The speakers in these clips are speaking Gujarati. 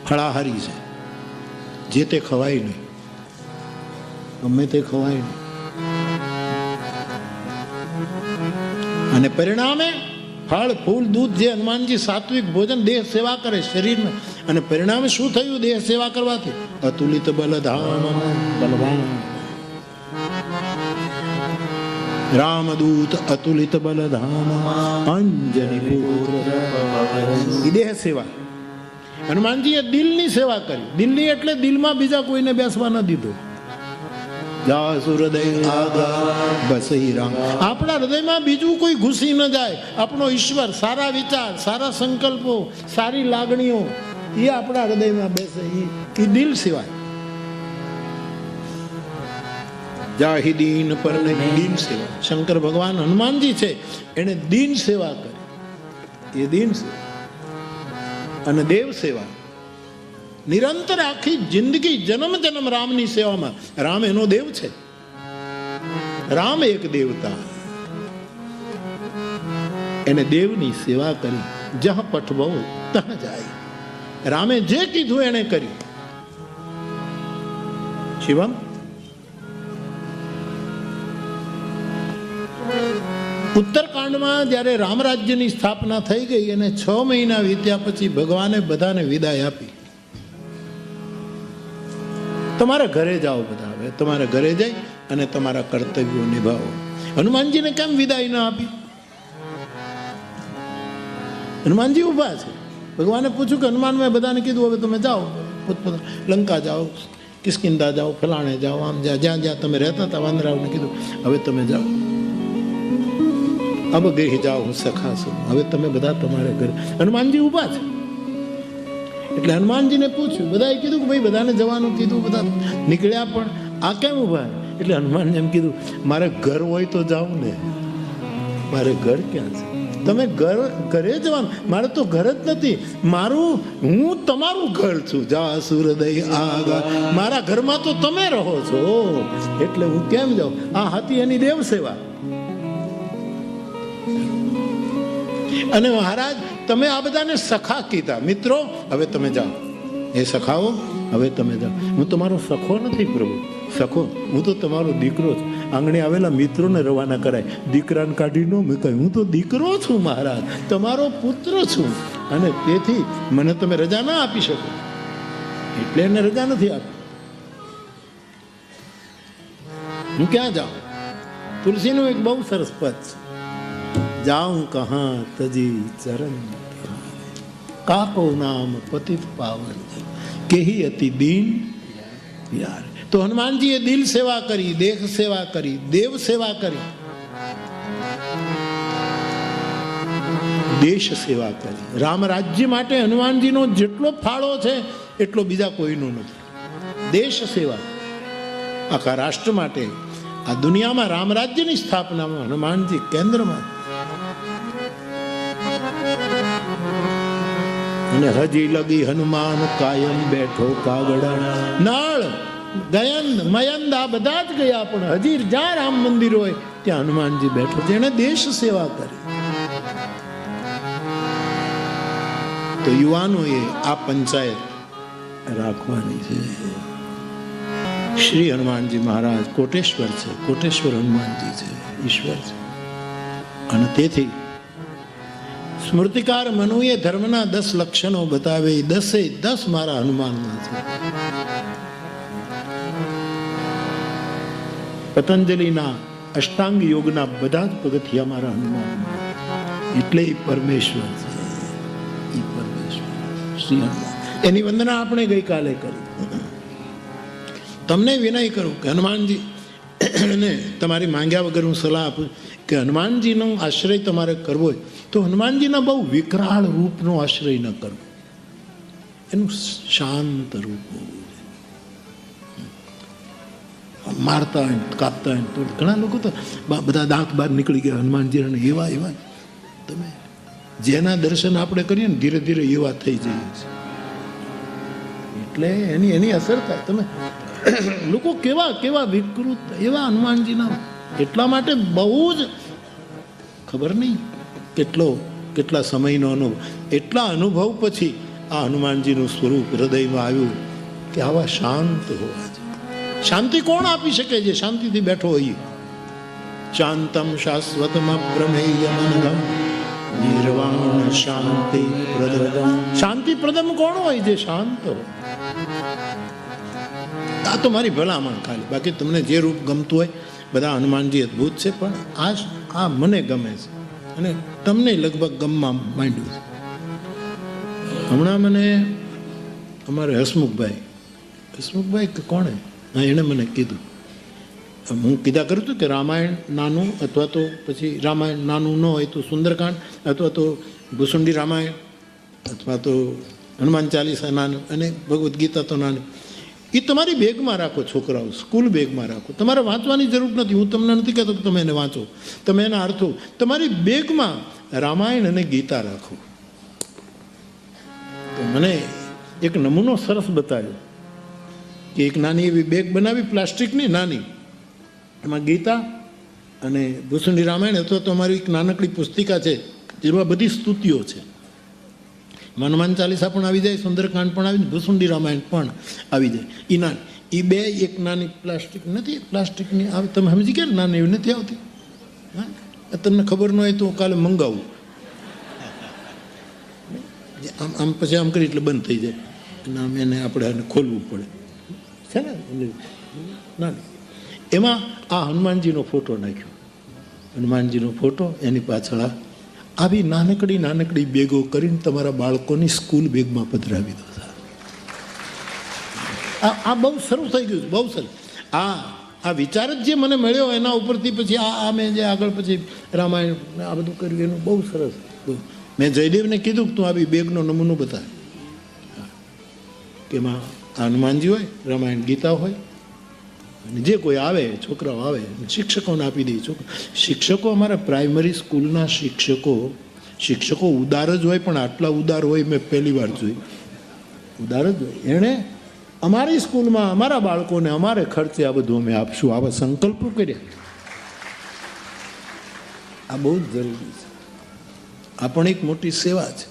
ફળાહારી છે, જે તે ખવાય નહીં, ગમે તે ખવાય નહીં. અને પરિણામે ફળ ફૂલ દૂધ જે હનુમાનજી સાત્વિક ભોજન દેહ સેવા કરે શરીરમાં, અને પરિણામે શું થયું દેહ સેવા કરવાથી? અતુલિત બલધામ બલવાન રામદૂત અતુલિત બલધામ અંજની પુત્ર. દેહ સેવા હનુમાનજીએ દિલની સેવા કરી. દિલની એટલે દિલમાં બીજા કોઈને બેસવા ન દીધો. આપણા હૃદયમાં બીજું કોઈ ઘૂસી ન જાય. આપણો ઈશ્વર, સારા વિચાર, સારા સંકલ્પો, સારી લાગણીઓ એ આપણા હૃદયમાં બેસે, એ દિલ સિવાય. જાહી દીન પર દીન સેવા. શંકર ભગવાન હનુમાનજી છે, એને દીન સેવા કરી, એ દીન સેવા. અને દેવ સેવા નિરંતર આખી જિંદગી જન્મ જન્મ રામની સેવામાં. રામ એનો દેવ છે. રામ એક દેવતા, એને દેવની સેવા કરી. જહ પઠવો તહ જાય. રામે જે કીધું એને કર્યું. શિવમ, ઉત્તરકાંડમાં જ્યારે રામ રાજ્યની સ્થાપના થઈ ગઈ અને 6 મહિના વીત્યા પછી ભગવાને બધાને વિદાય આપી. તમારા ઘરે જાઓ બધા, હવે તમારા ઘરે જઈ અને તમારા કર્તવ્યો નિભાવો. હનુમાનજીને કેમ વિદાય ના આપી? હનુમાનજી ઉભા છે. ભગવાને પૂછ્યું કે હનુમાન, મેં બધાને કીધું હવે તમે જાઓ, લંકા જાઓ, કિષ્કિંધા જાઓ, ફલાણે જાઓ, આમ જ્યાં જ્યાં તમે રહેતા હતા વાંદરાઓને કીધું હવે તમે જાઓ. અબ ગઈ જાઓ હું સખા છું, હવે તમે બધા તમારે ઘરે. હનુમાનજી ઉભા છે. એટલે હનુમાનજીને પૂછ્યું, બધાએ કીધું કે ભાઈ બધાને જવાનું કીધું, બધા નીકળ્યા, પણ આ કેમ ઉભા? એટલે હનુમાન એમ કીધું, મારે ઘર હોય તો જાઉં ને, મારે ઘર ક્યાં છે? તમે ઘરે જવાનું, મારે તો ઘર જ નથી. હું તમારું ઘર છું. જા સૂરદય આગા, મારા ઘરમાં તો તમે રહો છો, એટલે હું કેમ જાઉં? આ હતી એની દેવ સેવા. અને મહારાજ તમે આ બધાને સખા કીધા, મિત્રો હવે તમે જાઓ. એ સખાઓ હવે તમે જાઓ. હું તમારો સખો નથી પ્રભુ, સખો હું તો તમારો દીકરો છું. આંગણે આવેલા મિત્રોને રવાના કરાય, દીકરાને કાઢી ન મૂકાય. હું તો દીકરો છું મહારાજ, તમારો પુત્ર છું, અને તેથી મને તમે રજા ના આપી શકો. એટલે એને રજા નથી આપી. હું ક્યાં જાઉં? તુલસીનું એક બહુ સરસ પદ છે, જાઉં કહા તજી ચરણ કાકો નામ પતિત પાવન કેહી અતિ દીન યાર. તો હનુમાનજીએ દિલ સેવા કરી, દેહ સેવા કરી, દેવ સેવા કરી, દેશ સેવા કરી. રામ રાજ્ય માટે હનુમાનજીનો જેટલો ફાળો છે એટલો બીજા કોઈનો નથી. દેશ સેવા આખા રાષ્ટ્ર માટે, આ દુનિયામાં રામ રાજ્યની સ્થાપનામાં હનુમાનજી કેન્દ્રમાં. અને હજી લગી હનુમાન કાયમ બેઠો કાગડા. નળ, ગયંદ, મયંદ આ બધા જ ગયા, પણ હજી જ્યાં રામ મંદિર હોય ત્યાં હનુમાનજી બેઠો. જેને દેશ સેવા કરી. તો યુવાનોએ આ પંચાયત રાખવાની છે. શ્રી હનુમાનજી મહારાજ કોટેશ્વર છે, કોટેશ્વર હનુમાનજી છે, ઈશ્વર છે. અને તેથી સ્મૃતિકાર મનુએ ધર્મના 10 લક્ષણો બતાવે, 10 મારા હનુમાનમાં છે. પતંજલિના અષ્ટાંગ યોગના બધા જ પગથિયા મારા હનુમાનમાં, એટલે એ પરમેશ્વર છે. એ પરમેશ્વર શ્રી હનુમાન, એની વંદના આપણે ગઈકાલે કરી. તમને વિનય કરું કે હનુમાનજી ને તમારી માંગ્યા વગર હું સલાહ આપું કે હનુમાનજીનો આશ્રય તમારે કરવો હોય તો હનુમાનજીના બહુ વિકરાળ રૂપનો આશ્રય ન કરવો. એનું શાંત રૂપ હોવું જોઈએ. મારતા હોય, કાપતા હોય તો ઘણા લોકો તો બધા દાંત બહાર નીકળી ગયા હનુમાનજી, એવા એવા. તમે જેના દર્શન આપણે કરીએ ને ધીરે ધીરે એવા થઈ જઈએ છીએ. એટલે એની અસર થાય. તમે લોકો કેવા કેવા વિકૃત એવા હનુમાનજીના. એટલા માટે બહુ જ ખબર નહીં કેટલા સમયનો અનુભવ, એટલા અનુભવ પછી આ હનુમાનજીનું સ્વરૂપ હૃદયમાં આવ્યું કે આવા શાંત હોવા છે. શાંતિ કોણ આપી શકે છે? શાંતિથી બેઠો હોય. શાંતમ શાશ્વતમ પ્રમેય મનગમ નિર્વાણ શાંતિ પ્રદમ. શાંતિ પ્રદમ કોણ હોય? જે શાંત હોય. આ તો મારી ભલામણ ખાલી, બાકી તમને જે રૂપ ગમતું હોય. બધા હનુમાનજી અદભુત છે, પણ આ મને ગમે છે અને તમને લગભગ ગમવા માંડ્યું છે. હમણાં મને અમારે હસમુખભાઈ કોણે, એણે મને કીધું, હું કીધા કરું છું કે રામાયણ નાનું, અથવા તો પછી રામાયણ નાનું ન હોય તો સુંદરકાંડ, અથવા તો ભૂસુંડી રામાયણ, અથવા તો હનુમાન ચાલીસા નાનું, અને ભગવદ્ ગીતા તો નાની. એ તમારી બેગમાં રાખો છોકરાઓ, સ્કૂલ બેગમાં રાખો. તમારે વાંચવાની જરૂર નથી. હું તમને નથી કહેતો કે તમે એને વાંચો, તમે એના અર્થો તમારી બેગમાં રામાયણ અને ગીતા રાખો. તો મને એક નમૂનો સરસ બતાવ્યો કે એક નાની એવી બેગ બનાવી, પ્લાસ્ટિકની નાની, એમાં ગીતા અને ભૂસુંડી રામાયણ, અથવા તો અમારી એક નાનકડી પુસ્તિકા છે જેમાં બધી સ્તુતિઓ છે. હનુમાન ચાલીસા પણ આવી જાય, સુંદરકાંડ પણ આવી જાય, ભૂસુંડી રામાયણ પણ આવી જાય. એ બે એક નાની પ્લાસ્ટિક નથી, પ્લાસ્ટિકની આવે, તમે સમજી ગયા ને? નાની એવી નથી આવતી. હા, તમને ખબર ન હોય તો કાલે મંગાવું. આમ પછી આમ કરી એટલે બંધ થઈ જાય, અને આમ એને આપણે ખોલવું પડે છે ને. નાની એમાં આ હનુમાનજીનો ફોટો નાખ્યો. હનુમાનજીનો ફોટો, એની પાછળ આવી નાનકડી બેગો કરીને તમારા બાળકોની સ્કૂલ બેગમાં પધરાવી દો. આ બહુ સરસ થઈ ગયું છે, બહુ સરસ. આ વિચાર જ જે મને મળ્યો એના ઉપરથી પછી આ મેં જે આગળ પછી રામાયણ આ બધું કર્યું એનું બહુ સરસ. મેં જયદેવને કીધું કે તું આવી બેગનો નમૂનો બતાવે, કે એમાં હનુમાનજી હોય, રામાયણ ગીતા હોય, અને જે કોઈ આવે, છોકરાઓ આવે, શિક્ષકોને આપી દે. શિક્ષકો, અમારા પ્રાઇમરી સ્કૂલના શિક્ષકો ઉદાર જ હોય, પણ આટલા ઉદાર હોય મેં પહેલી વાર જોઈ. ઉદાર જ હોય. એણે અમારી સ્કૂલમાં અમારા બાળકોને અમારે ખર્ચે આ બધું અમે આપશું, આવા સંકલ્પો કર્યા. આ બહુ જ જરૂરી છે. આ પણ એક મોટી સેવા છે.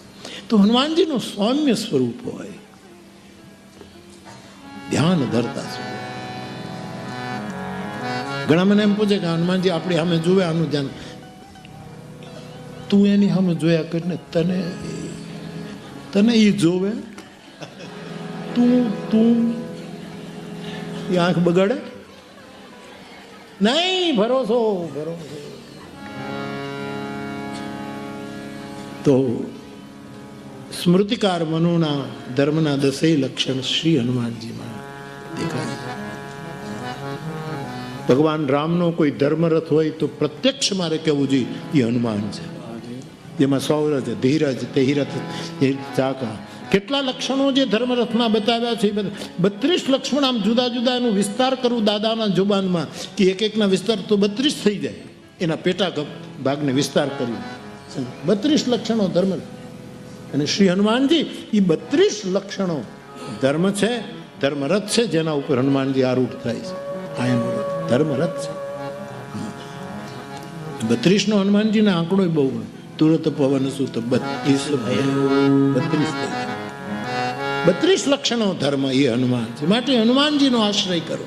તો હનુમાનજીનું સૌમ્ય સ્વરૂપ હોય, ધ્યાન ધરતા સ્વરૂપ. ઘણા મને એમ પૂછે કે હનુમાનજી આપણી સામે જોવે, આનું ધ્યાન. તું એની સામે જોયા કરીને તને એ જોવે, તું એ આંખ બગાડે નહીં. ભરોસો. તો સ્મૃતિકાર મનુના ધર્મના 10 લક્ષણ શ્રી હનુમાનજીમાં દેખાય. ભગવાન રામનો કોઈ ધર્મરથ હોય તો પ્રત્યક્ષ મારે કહેવું જોઈએ એ હનુમાન છે. જેમાં સૌરજ, ધીરજ, તેહિરથ, ચાકા, કેટલા લક્ષણો જે ધર્મરથમાં બતાવ્યા છે. 32 લક્ષણ. આમ જુદા જુદા એનું વિસ્તાર કરું દાદાના જુબાનમાં કે એકના વિસ્તાર તો 32 થઈ જાય. એના પેટા ભાગને વિસ્તાર કરી 32 લક્ષણો ધર્મ. અને શ્રી હનુમાનજી એ 32 લક્ષણો ધર્મ છે, ધર્મરથ છે, જેના ઉપર હનુમાનજી આરૂઢ થાય છે. આ એનો ધર્મરથ છે. 32 નો હનુમાનજીનો આંકડો બહુ. તુરત પવન સુત 32 લક્ષણો ધર્મ એ હનુમાન છે. માટે હનુમાનજીનો આશ્રય કરો.